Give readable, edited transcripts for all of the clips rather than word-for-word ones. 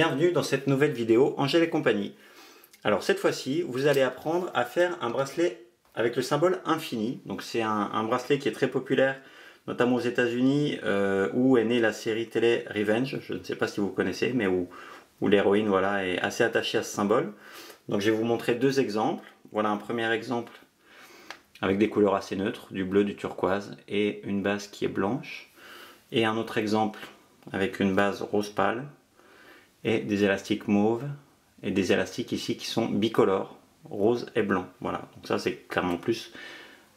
Bienvenue dans cette nouvelle vidéo Angèle et compagnie. Alors cette fois-ci, vous allez apprendre à faire un bracelet avec le symbole infini. Donc c'est un bracelet qui est très populaire, notamment aux États-Unis, où est née la série télé Revenge. Je ne sais pas si vous connaissez, mais où l'héroïne voilà, est assez attachée à ce symbole. Donc je vais vous montrer deux exemples. Voilà un premier exemple avec des couleurs assez neutres, du bleu, du turquoise et une base qui est blanche. Et un autre exemple avec une base rose pâle et des élastiques mauves et des élastiques ici qui sont bicolores, rose et blanc. Voilà, donc ça c'est clairement plus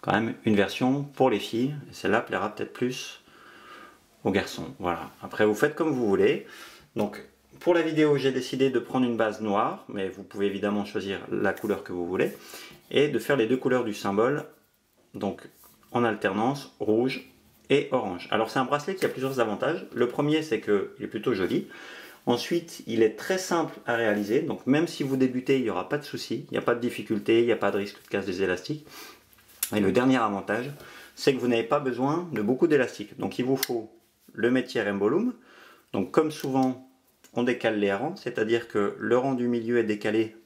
quand même une version pour les filles, et celle-là plaira peut-être plus aux garçons. Voilà, après vous faites comme vous voulez. Donc pour la vidéo j'ai décidé de prendre une base noire, mais vous pouvez évidemment choisir la couleur que vous voulez, et de faire les deux couleurs du symbole, donc en alternance, rouge et orange. Alors c'est un bracelet qui a plusieurs avantages. Le premier c'est qu'il est plutôt joli. Ensuite, il est très simple à réaliser, donc même si vous débutez, il n'y aura pas de souci, il n'y a pas de difficulté, il n'y a pas de risque de casse des élastiques. Et le dernier avantage, c'est que vous n'avez pas besoin de beaucoup d'élastiques. Donc il vous faut le métier Rainbow. Donc comme souvent, on décale les rangs, c'est-à-dire que le rang du milieu est décalé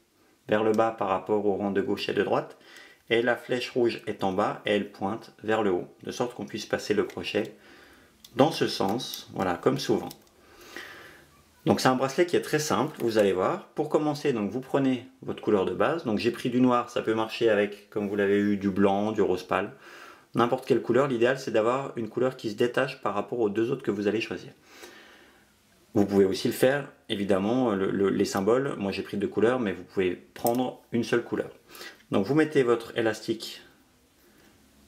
vers le bas par rapport au rang de gauche et de droite, et la flèche rouge est en bas et elle pointe vers le haut, de sorte qu'on puisse passer le crochet dans ce sens, voilà, comme souvent. Donc c'est un bracelet qui est très simple, vous allez voir. Pour commencer, donc vous prenez votre couleur de base. Donc j'ai pris du noir, ça peut marcher avec, comme vous l'avez eu, du blanc, du rose pâle. N'importe quelle couleur, l'idéal c'est d'avoir une couleur qui se détache par rapport aux deux autres que vous allez choisir. Vous pouvez aussi le faire, évidemment, les symboles. Moi j'ai pris deux couleurs, mais vous pouvez prendre une seule couleur. Donc vous mettez votre élastique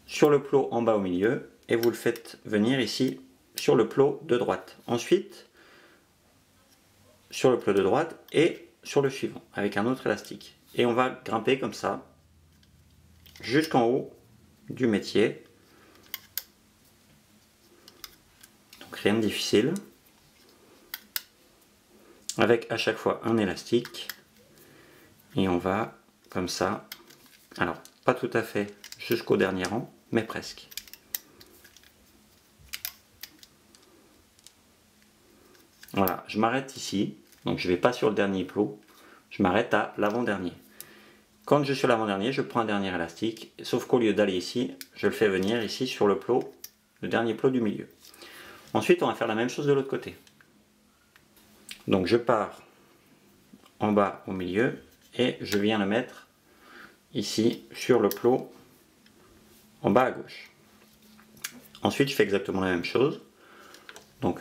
sur le plot en bas au milieu et vous le faites venir ici sur le plot de droite. Ensuite, sur le plot de droite et sur le suivant avec un autre élastique, et on va grimper comme ça jusqu'en haut du métier. Donc rien de difficile, avec à chaque fois un élastique, et on va comme ça, alors pas tout à fait jusqu'au dernier rang mais presque. Voilà, je m'arrête ici, donc je ne vais pas sur le dernier plot, je m'arrête à l'avant-dernier. Quand je suis à l'avant-dernier, je prends un dernier élastique, sauf qu'au lieu d'aller ici, je le fais venir ici sur le plot, le dernier plot du milieu. Ensuite, on va faire la même chose de l'autre côté. Donc je pars en bas au milieu et je viens le mettre ici sur le plot en bas à gauche. Ensuite, je fais exactement la même chose. Donc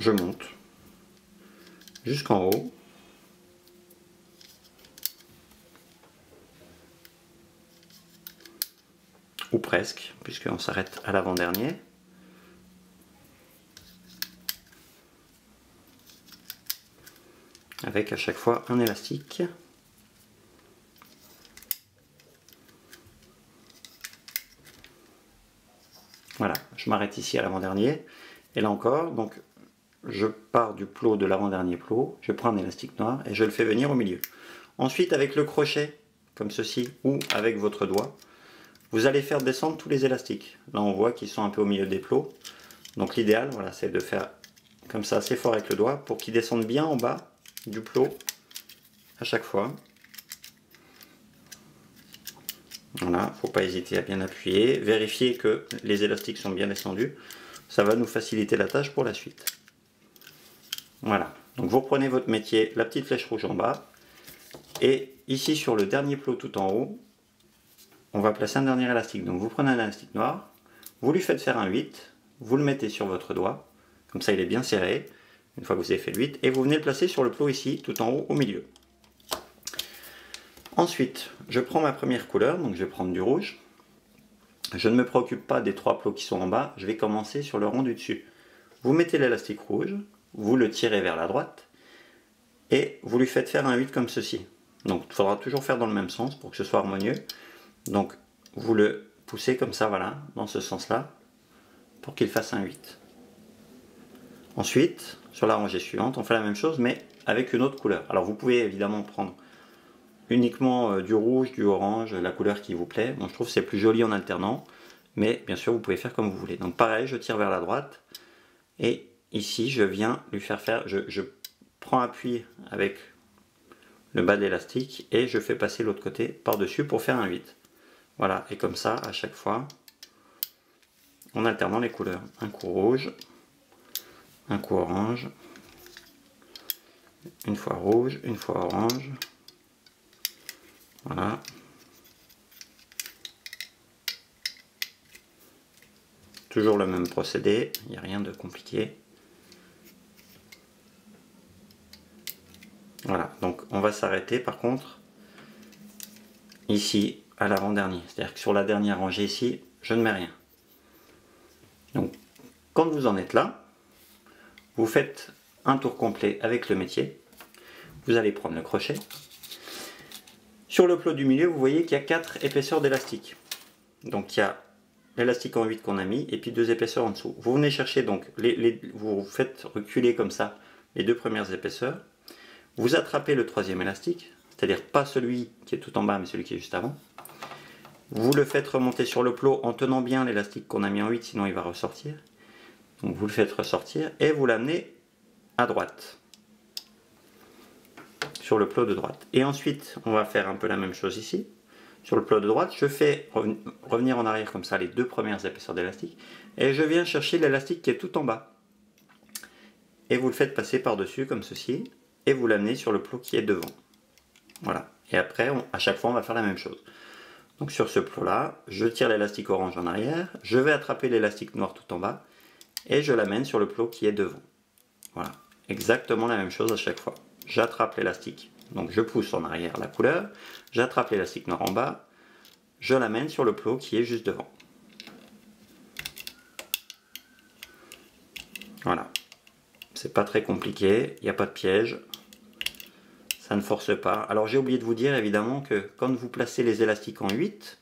je monte jusqu'en haut. Ou presque, puisqu'on s'arrête à l'avant-dernier. Avec à chaque fois un élastique. Voilà, je m'arrête ici à l'avant-dernier. Et là encore, donc je pars du plot de l'avant-dernier plot, je prends un élastique noir et je le fais venir au milieu. Ensuite, avec le crochet, comme ceci, ou avec votre doigt, vous allez faire descendre tous les élastiques. Là, on voit qu'ils sont un peu au milieu des plots. Donc l'idéal, voilà, c'est de faire comme ça assez fort avec le doigt pour qu'ils descendent bien en bas du plot à chaque fois. Voilà, faut pas hésiter à bien appuyer. Vérifier que les élastiques sont bien descendus. Ça va nous faciliter la tâche pour la suite. Voilà, donc vous reprenez votre métier, la petite flèche rouge en bas. Et ici sur le dernier plot tout en haut, on va placer un dernier élastique. Donc vous prenez un élastique noir, vous lui faites faire un 8, vous le mettez sur votre doigt, comme ça il est bien serré, une fois que vous avez fait le 8, et vous venez le placer sur le plot ici, tout en haut, au milieu. Ensuite, je prends ma première couleur, donc je vais prendre du rouge. Je ne me préoccupe pas des trois plots qui sont en bas, je vais commencer sur le rang du dessus. Vous mettez l'élastique rouge, vous le tirez vers la droite, et vous lui faites faire un 8 comme ceci. Donc il faudra toujours faire dans le même sens pour que ce soit harmonieux. Donc vous le poussez comme ça, voilà, dans ce sens-là, pour qu'il fasse un 8. Ensuite, sur la rangée suivante, on fait la même chose, mais avec une autre couleur. Alors vous pouvez évidemment prendre uniquement du rouge, du orange, la couleur qui vous plaît. Bon, je trouve que c'est plus joli en alternant, mais bien sûr vous pouvez faire comme vous voulez. Donc pareil, je tire vers la droite, et ici je viens lui faire faire, je prends appui avec le bas de l'élastique et je fais passer l'autre côté par-dessus pour faire un 8. Voilà, et comme ça, à chaque fois, en alternant les couleurs. Un coup rouge, un coup orange, une fois rouge, une fois orange. Voilà. Toujours le même procédé, il n'y a rien de compliqué. Voilà, donc on va s'arrêter par contre ici à l'avant-dernier. C'est-à-dire que sur la dernière rangée ici, je ne mets rien. Donc quand vous en êtes là, vous faites un tour complet avec le métier. Vous allez prendre le crochet. Sur le plot du milieu, vous voyez qu'il y a 4 épaisseurs d'élastique. Donc il y a l'élastique en 8 qu'on a mis et puis 2 épaisseurs en dessous. Vous venez chercher donc, vous faites reculer comme ça les 2 premières épaisseurs. Vous attrapez le 3e élastique, c'est-à-dire pas celui qui est tout en bas mais celui qui est juste avant. Vous le faites remonter sur le plot en tenant bien l'élastique qu'on a mis en 8, sinon il va ressortir. Donc vous le faites ressortir et vous l'amenez à droite, sur le plot de droite. Et ensuite, on va faire un peu la même chose ici. Sur le plot de droite, je fais revenir en arrière comme ça les 2 premières épaisseurs d'élastique et je viens chercher l'élastique qui est tout en bas. Et vous le faites passer par-dessus comme ceci et vous l'amenez sur le plot qui est devant. Voilà. Et après, à chaque fois, on va faire la même chose. Donc sur ce plot-là, je tire l'élastique orange en arrière, je vais attraper l'élastique noir tout en bas et je l'amène sur le plot qui est devant. Voilà. Exactement la même chose à chaque fois. J'attrape l'élastique, donc je pousse en arrière la couleur, j'attrape l'élastique noir en bas, je l'amène sur le plot qui est juste devant. Voilà. C'est pas très compliqué, il n'y a pas de piège. Ça ne force pas. Alors j'ai oublié de vous dire évidemment que quand vous placez les élastiques en 8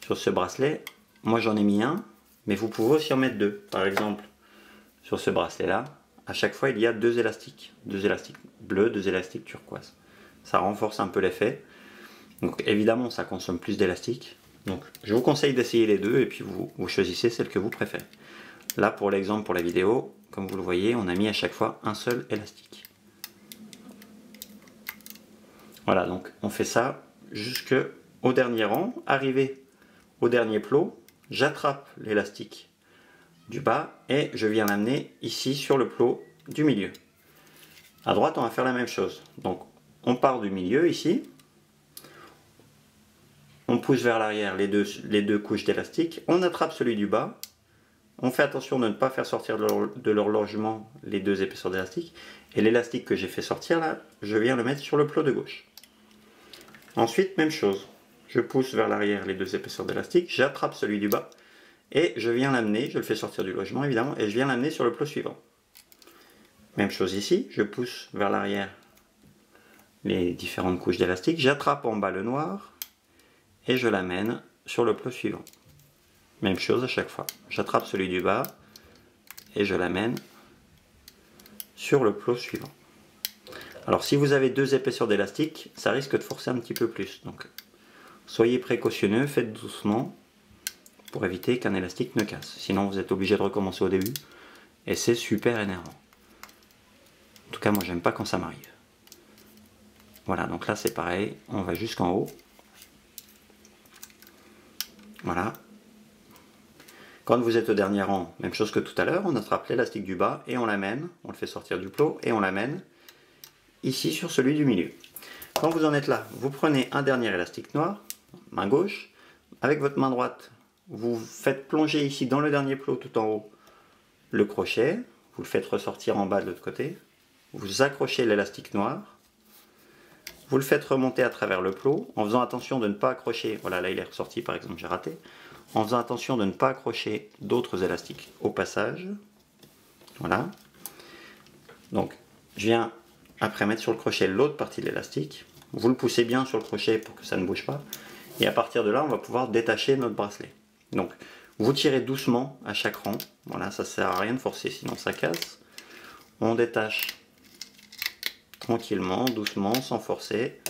sur ce bracelet, moi j'en ai mis un, mais vous pouvez aussi en mettre 2. Par exemple, sur ce bracelet là, à chaque fois il y a 2 élastiques. 2 élastiques bleus, 2 élastiques turquoise. Ça renforce un peu l'effet. Donc évidemment ça consomme plus d'élastique. Donc je vous conseille d'essayer les deux et puis vous choisissez celle que vous préférez. Là pour l'exemple pour la vidéo, comme vous le voyez, on a mis à chaque fois un seul élastique. Voilà, donc on fait ça jusqu'au dernier rang. Arrivé au dernier plot, j'attrape l'élastique du bas et je viens l'amener ici sur le plot du milieu. À droite, on va faire la même chose. Donc on part du milieu ici, on pousse vers l'arrière les deux couches d'élastique, on attrape celui du bas, on fait attention de ne pas faire sortir de leur logement les 2 épaisseurs d'élastique, et l'élastique que j'ai fait sortir là, je viens le mettre sur le plot de gauche. Ensuite, même chose, je pousse vers l'arrière les 2 épaisseurs d'élastique, j'attrape celui du bas, et je viens l'amener, je le fais sortir du logement évidemment, et je viens l'amener sur le plot suivant. Même chose ici, je pousse vers l'arrière les différentes couches d'élastique, j'attrape en bas le noir, et je l'amène sur le plot suivant. Même chose à chaque fois, j'attrape celui du bas, et je l'amène sur le plot suivant. Alors si vous avez 2 épaisseurs d'élastique, ça risque de forcer un petit peu plus. Donc soyez précautionneux, faites doucement pour éviter qu'un élastique ne casse. Sinon vous êtes obligé de recommencer au début et c'est super énervant. En tout cas moi j'aime pas quand ça m'arrive. Voilà, donc là c'est pareil, on va jusqu'en haut. Voilà. Quand vous êtes au dernier rang, même chose que tout à l'heure, on attrape l'élastique du bas et on l'amène, on le fait sortir du plot et on l'amène ici sur celui du milieu. Quand vous en êtes là, vous prenez un dernier élastique noir, main gauche, avec votre main droite, vous faites plonger ici dans le dernier plot tout en haut le crochet, vous le faites ressortir en bas de l'autre côté, vous accrochez l'élastique noir, vous le faites remonter à travers le plot, en faisant attention de ne pas accrocher, voilà là il est ressorti par exemple, j'ai raté, en faisant attention de ne pas accrocher d'autres élastiques au passage, voilà. Donc je viens après mettre sur le crochet l'autre partie de l'élastique, vous le poussez bien sur le crochet pour que ça ne bouge pas, et à partir de là on va pouvoir détacher notre bracelet. Donc vous tirez doucement à chaque rang, voilà, ça sert à rien de forcer sinon ça casse. On détache tranquillement, doucement, sans forcer,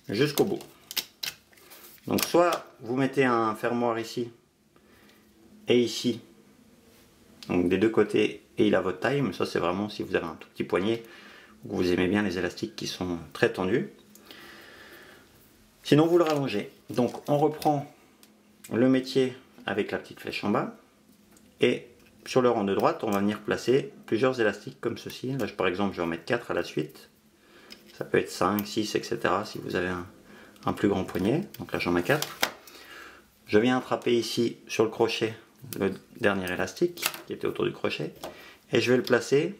jusqu'au bout. Donc soit vous mettez un fermoir ici et ici, donc des deux côtés, et il a votre taille, mais ça c'est vraiment si vous avez un tout petit poignet, Vous aimez bien les élastiques qui sont très tendus. Sinon vous le rallongez. Donc on reprend le métier avec la petite flèche en bas. Et sur le rang de droite, on va venir placer plusieurs élastiques comme ceci. Là par exemple je vais en mettre 4 à la suite. Ça peut être 5, 6, etc. si vous avez un plus grand poignet. Donc là j'en mets 4. Je viens attraper ici sur le crochet le dernier élastique qui était autour du crochet. Et je vais le placer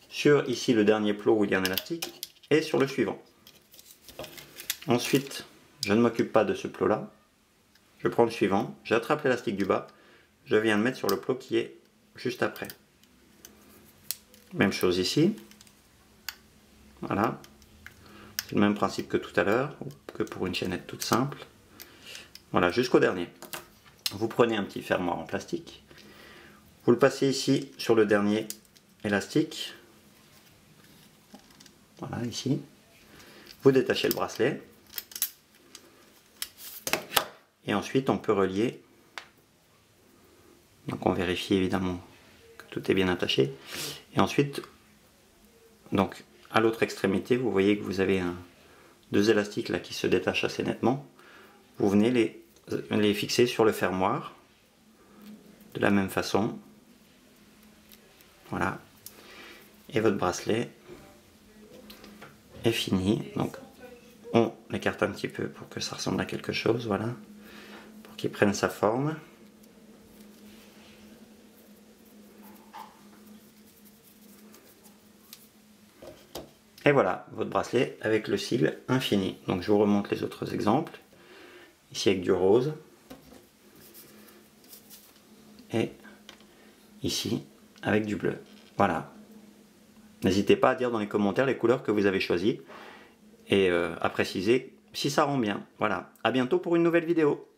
sur ici le dernier plot où il y a un élastique et sur le suivant. Ensuite, je ne m'occupe pas de ce plot là. Je prends le suivant, j'attrape l'élastique du bas, je viens le mettre sur le plot qui est juste après. Même chose ici. Voilà. C'est le même principe que tout à l'heure, que pour une chaînette toute simple. Voilà, jusqu'au dernier. Vous prenez un petit fermoir en plastique. Vous le passez ici sur le dernier élastique. Voilà, ici. Vous détachez le bracelet. Et ensuite, on peut relier. Donc, on vérifie évidemment que tout est bien attaché. Et ensuite, donc, à l'autre extrémité, vous voyez que vous avez deux élastiques là qui se détachent assez nettement. Vous venez les fixer sur le fermoir de la même façon. Voilà. Et votre bracelet est fini. Donc, on l'écarte un petit peu pour que ça ressemble à quelque chose. Voilà. Pour qu'il prenne sa forme. Et voilà, votre bracelet avec le sigle infini. Donc je vous remonte les autres exemples. Ici avec du rose. Et ici avec du bleu. Voilà. N'hésitez pas à dire dans les commentaires les couleurs que vous avez choisies. Et à préciser si ça rend bien. Voilà. À bientôt pour une nouvelle vidéo.